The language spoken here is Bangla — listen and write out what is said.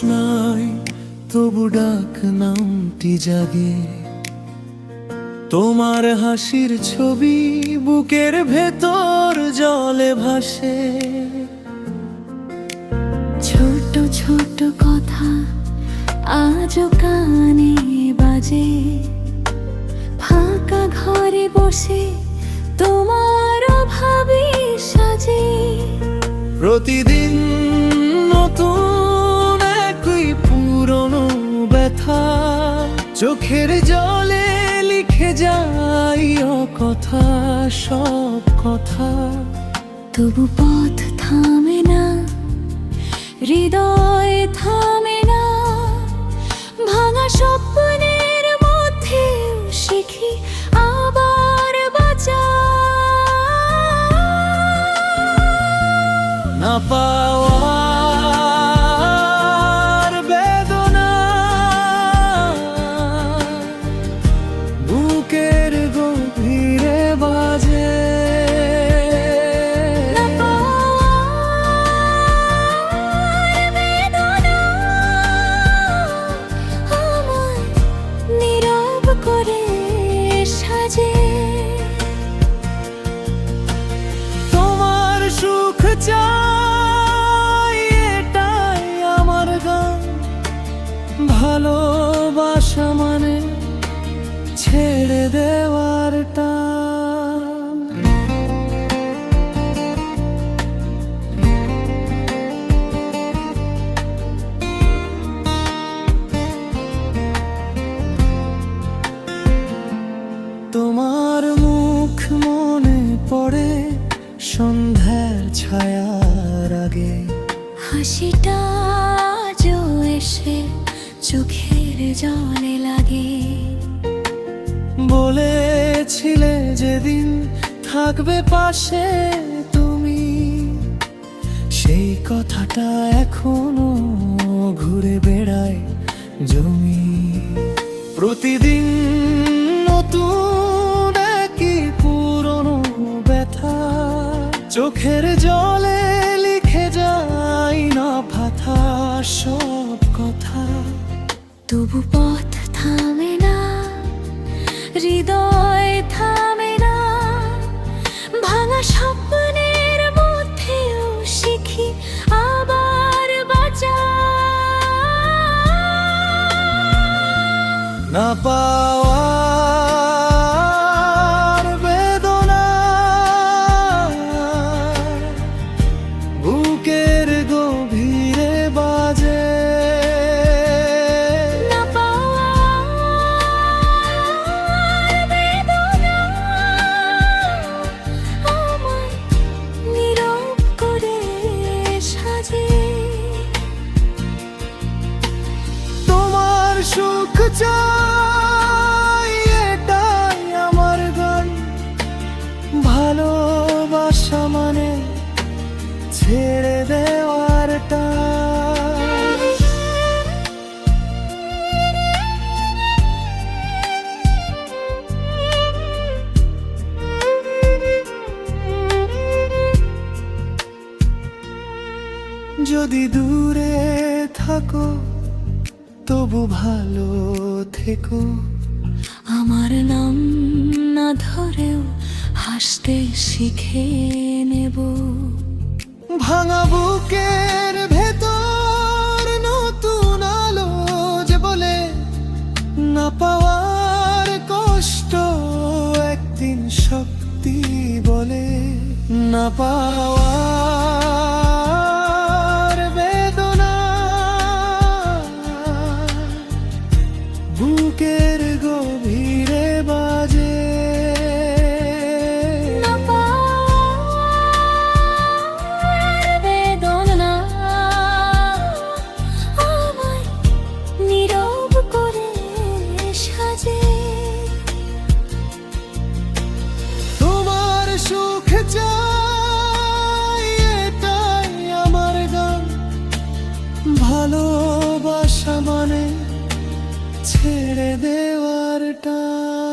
তৃষ্ণায় তবু ডাক নামটি জাগে। তোমার হাসির ছবি বুকের ভেতর জলে ভাসে। ছোট ছোট কথা আজও কানে বাজে, ফাঁকা ঘরে বসে তোমার ভাবি সাজে। প্রতিদিন নতুন একই পুরনো ব্যথা, চোখের জলে লিখে যাই ও কথা, সব কথা। তবু পথ থামে না, হৃদয় থামে না, ভাঙা স্বপ্নের মধ্যে শিখি আবার বাঁচা। না পাওয়ার বেদনা বুকের গভীরে বাজে। না পাওয়ার বেদনা আমায় নীরব করে সাজে। তোমার সুখ চাই এটাই আমার গান, ভালোবাসা মানে ছেড়ে দেওয়ার টান। তোমার মুখ মনে পড়ে সন্ধ্যার ছায়ার আগে। হাসিটা আজও এসে চোখের জলে লাগে। বলেছিলে যেদিন থাকবে পাশে তুমি, সেই কথাটা এখনো ঘুরে বেড়ায় জমি। প্রতিদিন নতুন একই পুরনো ব্যথা, চোখের জলে লিখে যাই না ভাথা, সব কথা। তবু পথ থামে না, হৃদয় থামে না, ভাঙা স্বপ্নের মধ্যেও শিখি আবার বাঁচা। না পাওয়ার বেদনা বুকের গভীরে বাজে। না পাওয়ার বেদনা আমায় নীরব করে সাজে। তোমার সুখ চাই এটাই আমার গান, ভালোবাসা মানে ছেড়ে দেওয়ার টান। যদি দূরে থাকো তবু ভালো থেকো। আমার নাম না ধরেও হাসতে শিখে নেব। ভাঙা বুকের ভেতর নতুন আলো যে বলে, না পাওয়ার কষ্ট একদিন শক্তি বলে। না পাওয়ার বেদনা বুকের গভীরে বাজে। না পাওয়ার বেদনা আমায় নীরব করে সাজে। তোমার সুখ চাই এটাই আমার গান, ভালোবাসা মানে ছেড়ে দেওয়ার টান।